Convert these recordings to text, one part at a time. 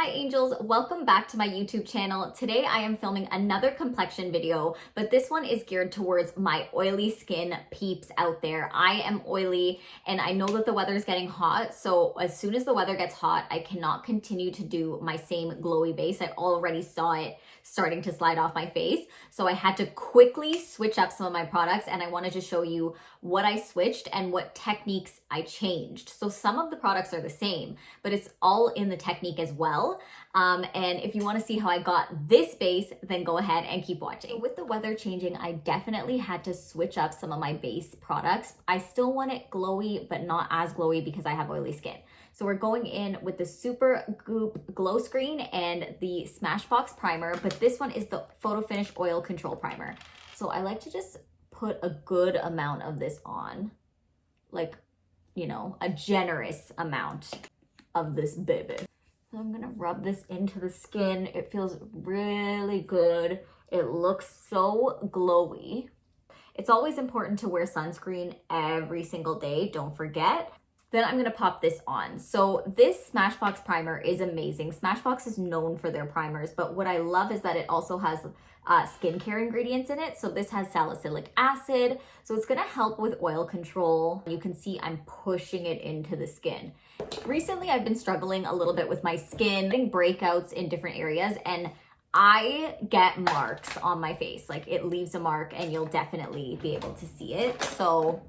Hi angels, welcome back to my YouTube channel. Today I am filming another complexion video, but this one is geared towards my oily skin peeps out there. I am oily and I know that the weather is getting hot, so as soon as the weather gets hot, I cannot continue to do my same glowy base. I already saw it starting to slide off my face, so I had to quickly switch up some of my products, and I wanted to show you what I switched and what techniques I changed. So some of the products are the same, but it's all in the technique as well. And if you want to see how I got this base, then go ahead and keep watching. So with the weather changing, I definitely had to switch up some of my base products. I still want it glowy, but not as glowy because I have oily skin. So we're going in with the Super Goop Glowscreen and the Smashbox Primer, but this one is the Photo Finish Oil Control Primer. So I like to just put a good amount of this on, like, you know, a generous amount of this baby. So I'm gonna rub this into the skin. It feels really good. It looks so glowy. It's always important to wear sunscreen every single day, don't forget. Then I'm gonna pop this on. So this Smashbox primer is amazing. Smashbox is known for their primers, but what I love is that it also has skincare ingredients in it. So this has salicylic acid, so it's gonna help with oil control. You can see I'm pushing it into the skin. Recently, I've been struggling a little bit with my skin, getting breakouts in different areas, and I get marks on my face. Like, it leaves a mark and you'll definitely be able to see it. So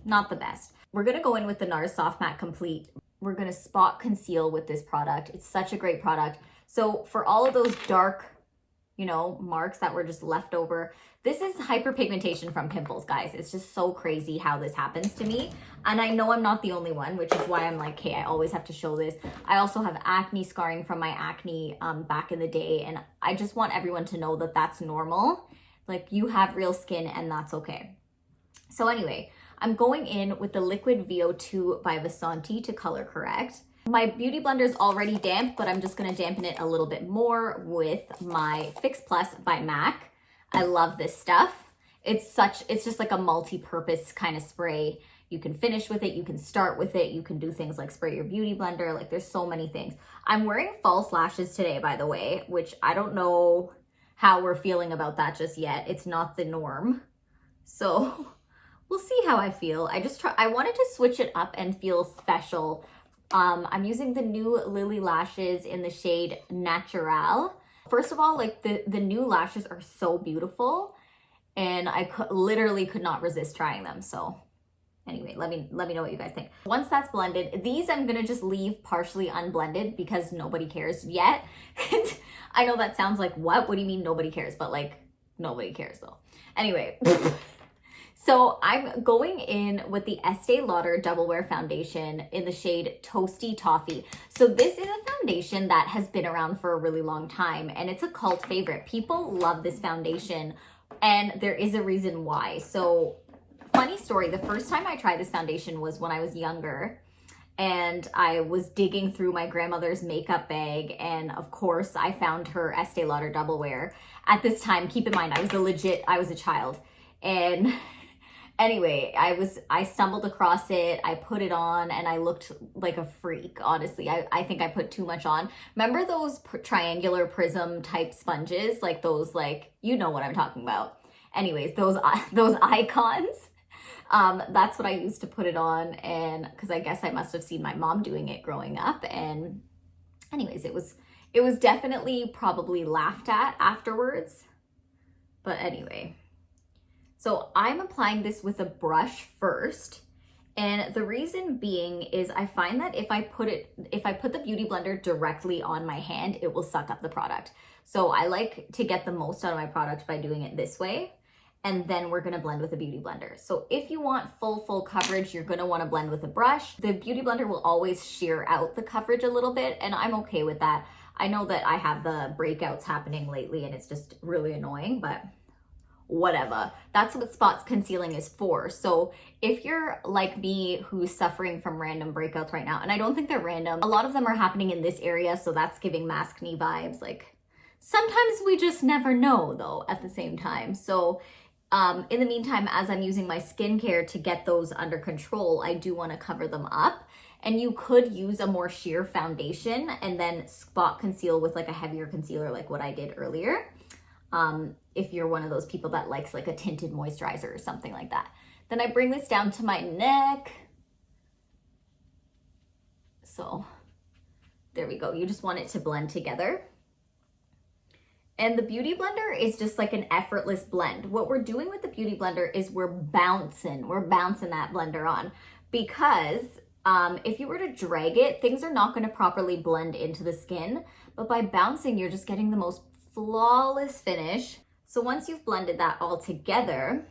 not the best. We're gonna go in with the NARS Soft Matte Complete. We're gonna spot conceal with this product. It's such a great product. So for all of those dark, you know, marks that were just left over, this is hyperpigmentation from pimples, guys. It's just so crazy how this happens to me. And I know I'm not the only one, which is why I'm like, hey, I always have to show this. I also have acne scarring from my acne back in the day. And I just want everyone to know that that's normal. Like, you have real skin and that's okay. So anyway, I'm going in with the Liquid VO2 by Vasanti to color correct. My Beauty Blender is already damp, but I'm just gonna dampen it a little bit more with my Fix Plus by MAC. I love this stuff. It's just like a multi-purpose kind of spray. You can finish with it, you can start with it, you can do things like spray your Beauty Blender, like there's so many things. I'm wearing false lashes today, by the way, which I don't know how we're feeling about that just yet. It's not the norm. So we'll see how I feel. I wanted to switch it up and feel special. I'm using the new Lily lashes in the shade Naturale. First of all, like the new lashes are so beautiful, and I literally could not resist trying them. So anyway, let me know what you guys think. Once that's blended, these I'm gonna just leave partially unblended because nobody cares yet. I know that sounds like, what do you mean nobody cares? But like, nobody cares though. Anyway. So I'm going in with the Estee Lauder Double Wear Foundation in the shade Toasty Toffee. So this is a foundation that has been around for a really long time, and it's a cult favorite. People love this foundation, and there is a reason why. So funny story, the first time I tried this foundation was when I was younger, and I was digging through my grandmother's makeup bag, and of course I found her Estee Lauder Double Wear. At this time, keep in mind, I was a child, and anyway, I stumbled across it, I put it on, and I looked like a freak, honestly. I think I put too much on. Remember those triangular prism type sponges? Like those, like, you know what I'm talking about. Anyways, those icons, that's what I used to put it on, and because I guess I must have seen my mom doing it growing up. And anyways, it was definitely probably laughed at afterwards. But anyway. So I'm applying this with a brush first, and the reason being is I find that if I put the Beauty Blender directly on my hand, it will suck up the product. So I like to get the most out of my product by doing it this way, and then we're gonna blend with a Beauty Blender. So if you want full coverage, you're gonna wanna blend with a brush. The Beauty Blender will always shear out the coverage a little bit, and I'm okay with that. I know that I have the breakouts happening lately, and it's just really annoying, but whatever. That's what spots concealing is for. So if you're like me who's suffering from random breakouts right now, and I don't think they're random, a lot of them are happening in this area, so that's giving maskne vibes. Like, sometimes we just never know though at the same time. So in the meantime, as I'm using my skincare to get those under control, I do want to cover them up. And you could use a more sheer foundation and then spot conceal with like a heavier concealer like what I did earlier. If you're one of those people that likes like a tinted moisturizer or something like that. Then I bring this down to my neck. So there we go. You just want it to blend together. And the Beauty Blender is just like an effortless blend. What we're doing with the Beauty Blender is we're bouncing that blender on, because if you were to drag it, things are not going to properly blend into the skin. But by bouncing, you're just getting the most flawless finish. So once you've blended that all together,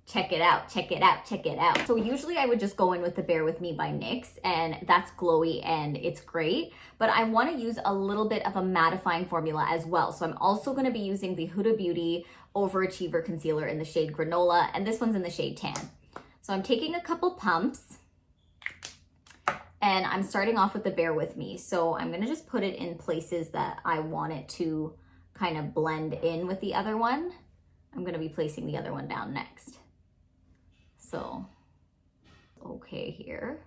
check it out, check it out, check it out. So usually I would just go in with the Bare With Me by NYX, and that's glowy and it's great. But I want to use a little bit of a mattifying formula as well. So I'm also going to be using the Huda Beauty Overachiever Concealer in the shade Granola, and this one's in the shade Tan. So I'm taking a couple pumps, and I'm starting off with the Bare With Me. So I'm going to just put it in places that I want it to kind of blend in with the other one. I'm going to be placing the other one down next. So, okay, here.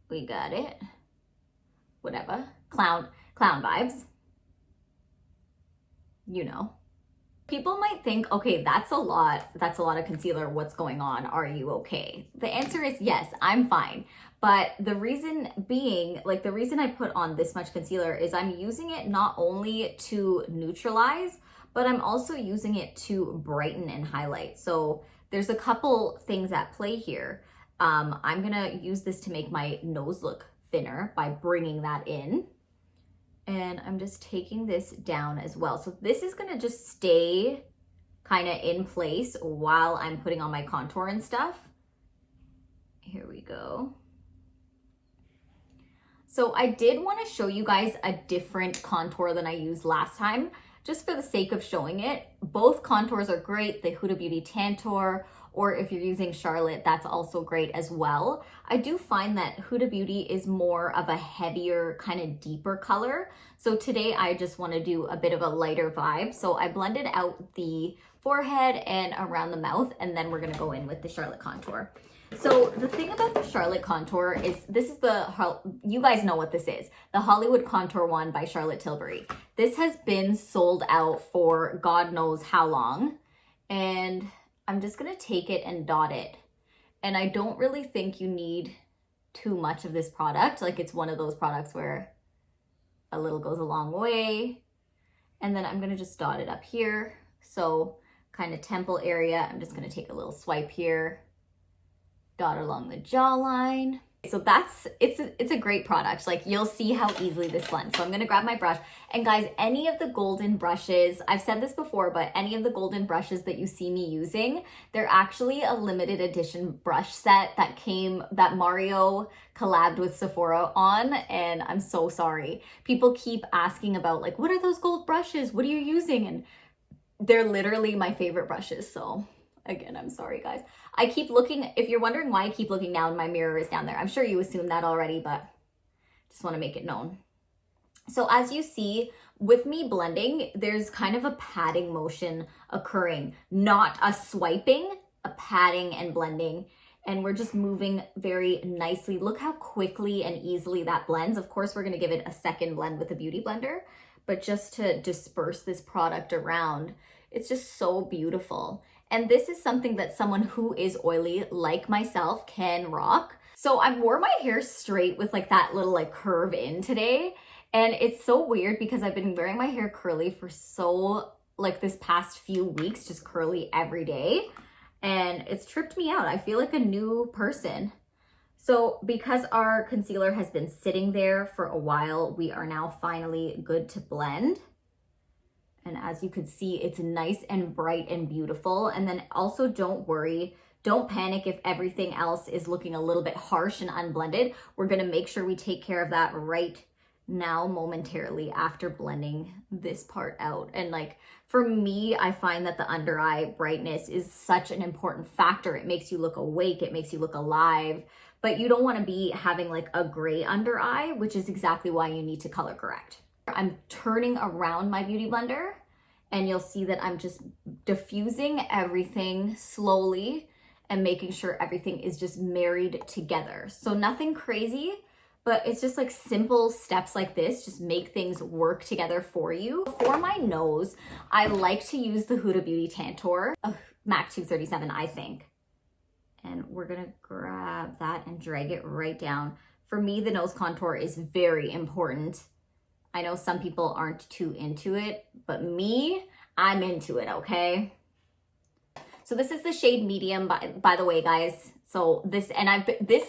We got it. Whatever. Clown vibes. You know. People might think, okay, that's a lot of concealer. What's going on? Are you okay? The answer is yes, I'm fine. But the reason being, like the reason I put on this much concealer is I'm using it not only to neutralize, but I'm also using it to brighten and highlight. So there's a couple things at play here. I'm gonna use this to make my nose look thinner by bringing that in. And I'm just taking this down as well. So this is gonna just stay kind of in place while I'm putting on my contour and stuff. Here we go. So I did want to show you guys a different contour than I used last time, just for the sake of showing it. Both contours are great, the Huda Beauty Tantour, or if you're using Charlotte, that's also great as well. I do find that Huda Beauty is more of a heavier, kind of deeper color. So today I just want to do a bit of a lighter vibe. So I blended out the forehead and around the mouth, and then we're going to go in with the Charlotte contour. So the thing about the Charlotte contour is this is you guys know what this is, the Hollywood Contour one by Charlotte Tilbury. This has been sold out for God knows how long, and I'm just gonna take it and dot it. And I don't really think you need too much of this product. Like, it's one of those products where a little goes a long way. And then I'm gonna just dot it up here. So kind of temple area, I'm just gonna take a little swipe here, dot along the jawline. So it's a great product. Like, you'll see how easily this blends. So I'm gonna grab my brush, and guys, any of the golden brushes, I've said this before, but any of the golden brushes that you see me using, they're actually a limited edition brush set that Mario collabed with Sephora on, and I'm so sorry. People keep asking about, like, what are those gold brushes? What are you using? And they're literally my favorite brushes, so again, I'm sorry, guys. I keep looking, if you're wondering why I keep looking down, my mirror is down there. I'm sure you assumed that already, but just want to make it known. So as you see, with me blending, there's kind of a patting motion occurring, not a swiping, a patting and blending. And we're just moving very nicely. Look how quickly and easily that blends. Of course, we're going to give it a second blend with a Beauty Blender, but just to disperse this product around, it's just so beautiful. And this is something that someone who is oily like myself can rock. So I wore my hair straight with like that little like curve in today. And it's so weird because I've been wearing my hair curly for so like this past few weeks, just curly every day. And it's tripped me out. I feel like a new person. So because our concealer has been sitting there for a while, we are now finally good to blend. And as you could see, it's nice and bright and beautiful. And then also don't worry, don't panic if everything else is looking a little bit harsh and unblended. We're gonna make sure we take care of that right now momentarily after blending this part out. And like, for me, I find that the under eye brightness is such an important factor. It makes you look awake, it makes you look alive, but you don't wanna be having like a gray under eye, which is exactly why you need to color correct. I'm turning around my Beauty Blender, and you'll see that I'm just diffusing everything slowly and making sure everything is just married together. So nothing crazy, but it's just like simple steps like this just make things work together for you. For my nose, I like to use the Huda Beauty Tantour, MAC 237, I think. And we're gonna grab that and drag it right down. For me, the nose contour is very important. I know some people aren't too into it, but me, I'm into it, okay? So this is the shade medium, by the way, guys. So this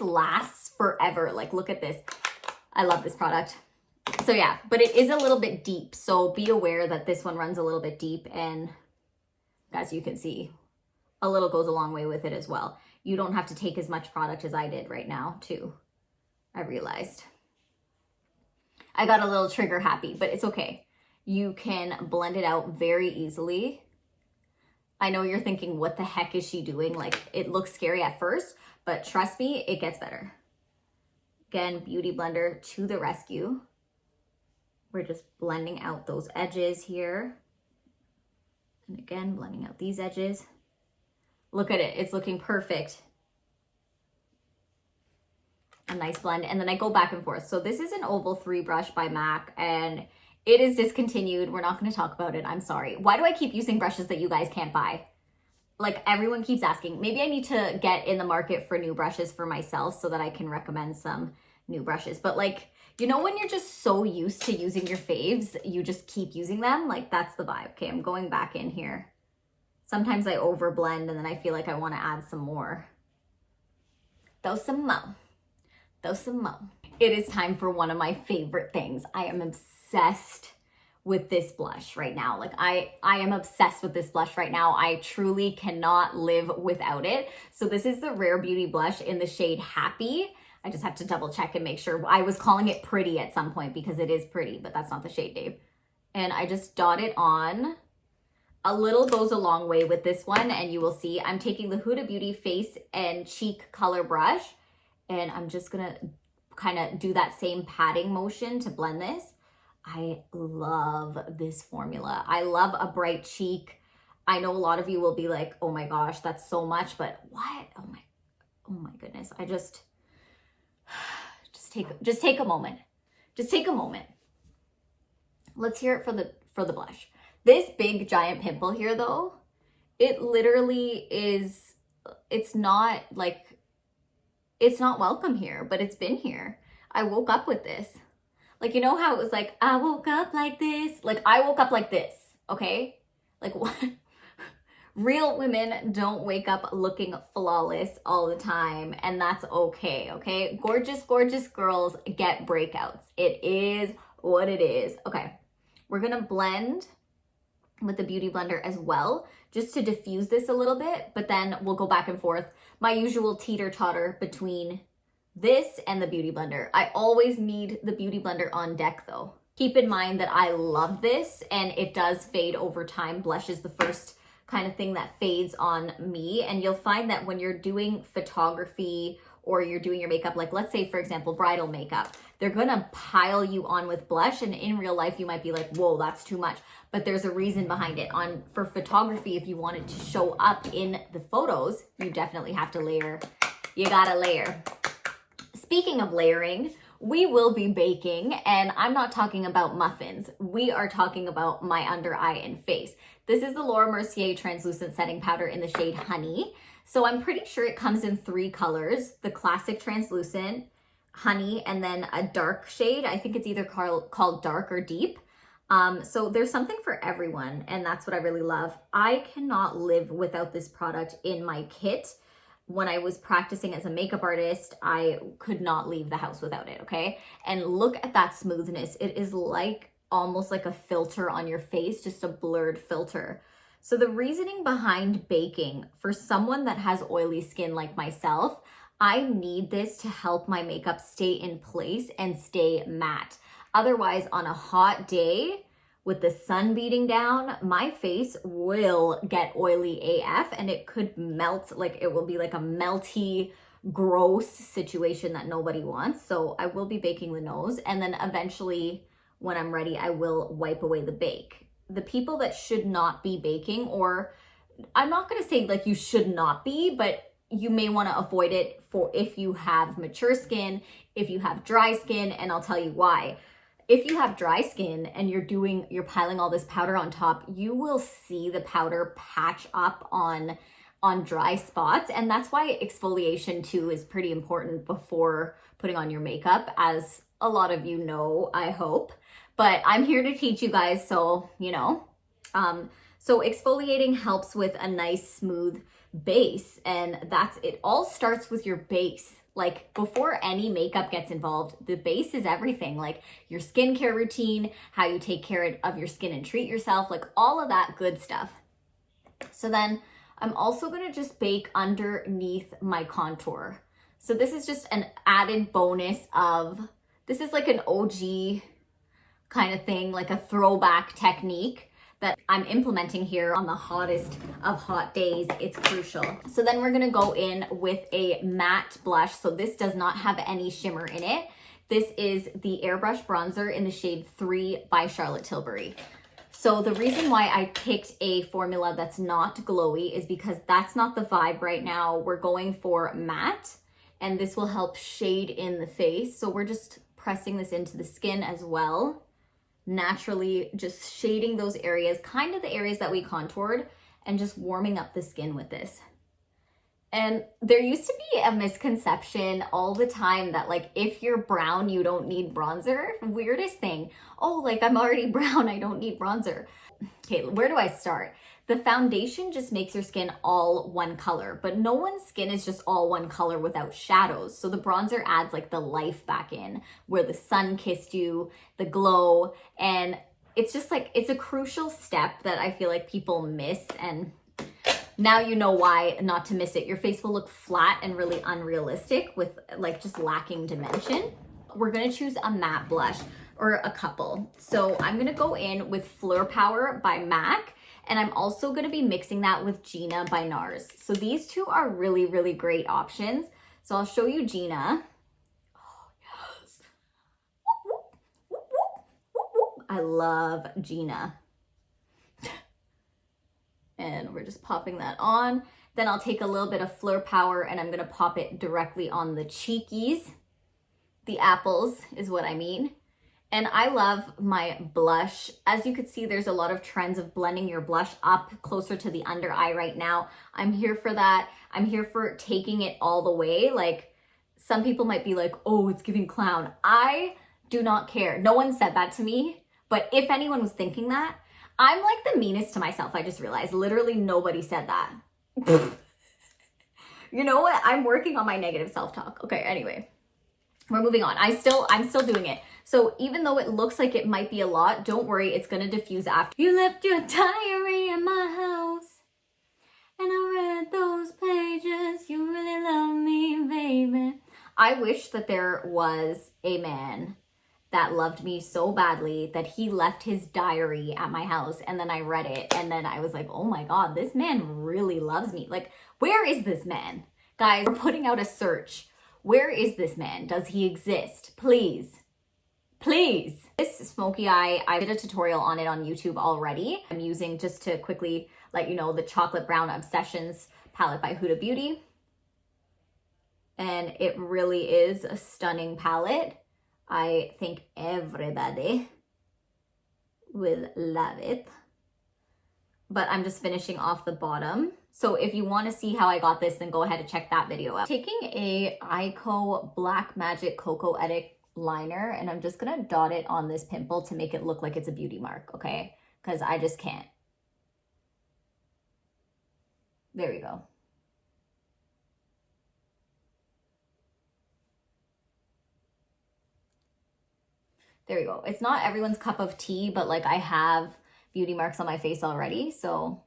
lasts forever. Like, look at this. I love this product. So yeah, but it is a little bit deep. So be aware that this one runs a little bit deep, and as you can see, a little goes a long way with it as well. You don't have to take as much product as I did right now too. I realized. I got a little trigger happy, but it's okay. You can blend it out very easily. I know you're thinking, what the heck is she doing? Like, it looks scary at first, but trust me, it gets better. Again, Beauty Blender to the rescue. We're just blending out those edges here. And again, blending out these edges. Look at it, it's looking perfect. A nice blend, and then I go back and forth. So this is an Oval 3 brush by MAC, and it is discontinued. We're not going to talk about it. I'm sorry. Why do I keep using brushes that you guys can't buy? Like, everyone keeps asking. Maybe I need to get in the market for new brushes for myself so that I can recommend some new brushes. But like, you know, when you're just so used to using your faves, you just keep using them. Like, that's the vibe. Okay, I'm going back in here. Sometimes I over blend and then I feel like I want to add some more. Throw some mo. Throw some mo. It is time for one of my favorite things. I am obsessed with this blush right now. Like, I am obsessed with this blush right now. I truly cannot live without it. So this is the Rare Beauty blush in the shade Happy. I just have to double check and make sure. I was calling it Pretty at some point because it is pretty, but that's not the shade, Dave. And I just dot it on. A little goes a long way with this one, and you will see I'm taking the Huda Beauty Face and Cheek Color Brush, and I'm just gonna kind of do that same patting motion to blend this. I love this formula. I love a bright cheek. I know a lot of you will be like, oh my gosh, that's so much, but what? Oh my goodness. I just take a moment. Just take a moment. Let's hear it for the blush. This big giant pimple here though, it literally is, it's not welcome here, but it's been here. I woke up with this. Like, you know how it was like, I woke up like this? Like, I woke up like this, okay? Like, what? Real women don't wake up looking flawless all the time, and that's okay, okay? Gorgeous, gorgeous girls get breakouts. It is what it is. Okay, we're gonna blend with the Beauty Blender as well, just to diffuse this a little bit, but then we'll go back and forth. My usual teeter-totter between this and the Beauty Blender. I always need the Beauty Blender on deck though. Keep in mind that I love this and it does fade over time. Blush is the first kind of thing that fades on me, and you'll find that when you're doing photography or you're doing your makeup, like let's say for example, bridal makeup, they're gonna pile you on with blush, and in real life you might be like, whoa, that's too much. But there's a reason behind it. For photography, if you want it to show up in the photos, you definitely have to layer. You gotta layer. Speaking of layering, we will be baking, and I'm not talking about muffins. We are talking about my under eye and face. This is the Laura Mercier Translucent Setting Powder in the shade Honey. So I'm pretty sure it comes in 3 colors, the classic translucent, honey, and then a dark shade. I think it's either called dark or deep. So there's something for everyone, and that's what I really love. I cannot live without this product in my kit. When I was practicing as a makeup artist, I could not leave the house without it, okay? And look at that smoothness. It is like almost like a filter on your face, just a blurred filter. So the reasoning behind baking, for someone that has oily skin like myself, I need this to help my makeup stay in place and stay matte. Otherwise, on a hot day, with the sun beating down, my face will get oily AF and it could melt. Like, it will be like a melty, gross situation that nobody wants. So I will be baking the nose, and then eventually when I'm ready, I will wipe away the bake. The people that should not be baking, or I'm not gonna say like you should not be, but you may want to avoid it for if you have mature skin, if you have dry skin, and I'll tell you why. If you have dry skin and you're piling all this powder on top, you will see the powder patch up on dry spots. And that's why exfoliation too is pretty important before putting on your makeup, as a lot of you know, I hope. But I'm here to teach you guys, so, you know. So exfoliating helps with a nice smooth base, and it all starts with your base. Like, before any makeup gets involved, the base is everything. Like your skincare routine, how you take care of your skin and treat yourself, like all of that good stuff. So then I'm also gonna just bake underneath my contour. So this is just an added bonus this is like an OG kind of thing, like a throwback technique that I'm implementing here on the hottest of hot days. It's crucial. So then we're gonna go in with a matte blush. So this does not have any shimmer in it. This is the Airbrush Bronzer in the shade 3 by Charlotte Tilbury. So the reason why I picked a formula that's not glowy is because that's not the vibe right now. We're going for matte, and this will help shade in the face. So we're just pressing this into the skin as well. Naturally just shading those areas, kind of the areas that we contoured, and just warming up the skin with this. And there used to be a misconception all the time that like if you're brown you don't need bronzer. Weirdest thing. Oh, like I'm already brown, I don't need bronzer. Okay, where do I start? The foundation just makes your skin all one color, but no one's skin is just all one color without shadows. So the bronzer adds like the life back in, where the sun kissed you, the glow, and it's just like, it's a crucial step that I feel like people miss, and now you know why not to miss it. Your face will look flat and really unrealistic with like just lacking dimension. We're gonna choose a matte blush, or a couple. So I'm gonna go in with Fleur Power by MAC, and I'm also gonna be mixing that with Gina by NARS. So these two are really, really great options. So I'll show you Gina. Oh, yes. I love Gina. And we're just popping that on. Then I'll take a little bit of Fleur Power and I'm gonna pop it directly on the cheekies. The apples is what I mean. And I love my blush. As you can see, there's a lot of trends of blending your blush up closer to the under eye right now. I'm here for that. I'm here for taking it all the way. Like, some people might be like, oh, it's giving clown. I do not care. No one said that to me, but if anyone was thinking that, I'm like the meanest to myself. I just realized literally nobody said that. You know what? I'm working on my negative self-talk. Okay, anyway, we're moving on. I'm still doing it. So even though it looks like it might be a lot, don't worry, it's gonna diffuse after. You left your diary in my house, and I read those pages. You really love me, baby. I wish that there was a man that loved me so badly that he left his diary at my house, and then I read it, and then I was like, oh my God, this man really loves me. Like, where is this man? Guys, we're putting out a search. Where is this man? Does he exist? Please. Please. This smoky eye, I did a tutorial on it on YouTube already. I'm using, just to quickly let you know, the Chocolate Brown Obsessions palette by Huda Beauty. And it really is a stunning palette. I think everybody will love it. But I'm just finishing off the bottom. So if you want to see how I got this, then go ahead and check that video out. Taking a Ico Black Magic Cocoa Edit liner, and I'm just gonna dot it on this pimple to make it look like it's a beauty mark, okay? Because I just can't. There we go. There we go. It's not everyone's cup of tea, but like I have beauty marks on my face already, so.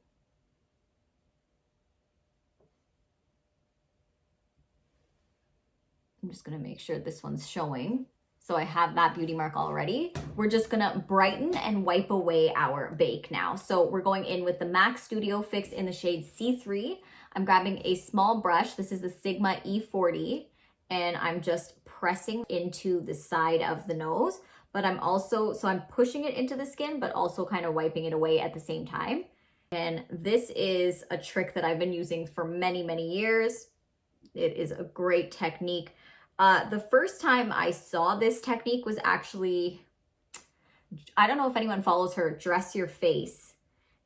I'm just gonna make sure this one's showing. So I have that beauty mark already. We're just gonna brighten and wipe away our bake now. So we're going in with the MAC Studio Fix in the shade C3. I'm grabbing a small brush. This is the Sigma E40, and I'm just pressing into the side of the nose. But I'm also, so I'm pushing it into the skin, but also kind of wiping it away at the same time. And this is a trick that I've been using for many, many years. It is a great technique. The first time I saw this technique was actually, I don't know if anyone follows her, Dress Your Face.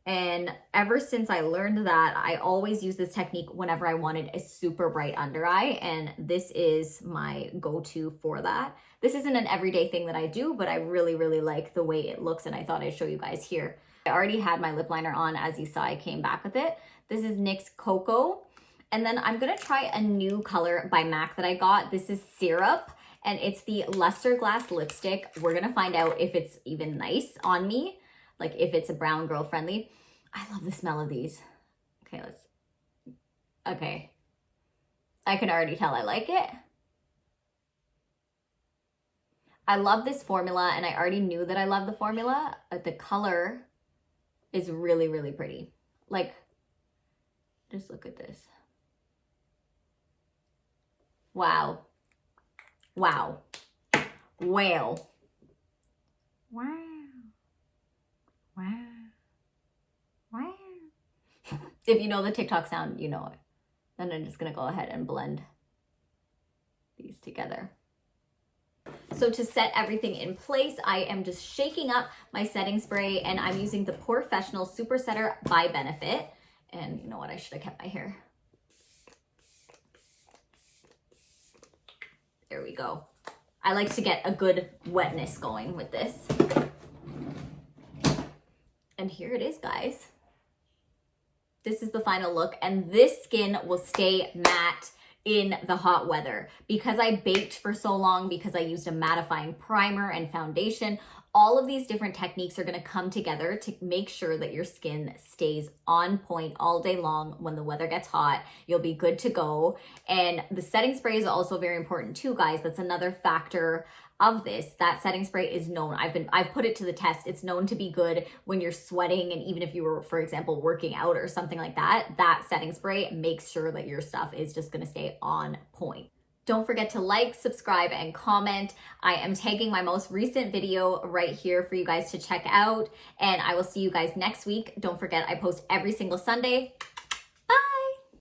And ever since I learned that, I always use this technique whenever I wanted a super bright under eye. And this is my go-to for that. This isn't an everyday thing that I do, but I really, really like the way it looks. And I thought I'd show you guys here. I already had my lip liner on, as you saw, I came back with it. This is NYX Cocoa. And then I'm gonna try a new color by MAC that I got. This is Syrup, and it's the Lustreglass lipstick. We're gonna find out if it's even nice on me, like if it's a brown girl friendly. I love the smell of these. Okay. I can already tell I like it. I love this formula, and I already knew that I love the formula, but the color is really, really pretty. Like, just look at this. Wow. Wow. Wow. Wow. Wow. Wow. If you know the TikTok sound, you know it. Then I'm just gonna go ahead and blend these together. So to set everything in place, I am just shaking up my setting spray, and I'm using the Professional Super Setter by Benefit. And you know what? I should have kept my hair. There we go. I like to get a good wetness going with this. And here it is, guys. This is the final look, and this skin will stay matte in the hot weather. Because I baked for so long, because I used a mattifying primer and foundation, all of these different techniques are gonna come together to make sure that your skin stays on point all day long. When the weather gets hot, you'll be good to go. And the setting spray is also very important too, guys. That's another factor of this. That setting spray is known, I've put it to the test. It's known to be good when you're sweating, and even if you were, for example, working out or something like that, that setting spray makes sure that your stuff is just gonna stay on point. Don't forget to like, subscribe, and comment. I am tagging my most recent video right here for you guys to check out, and I will see you guys next week. Don't forget, I post every single Sunday.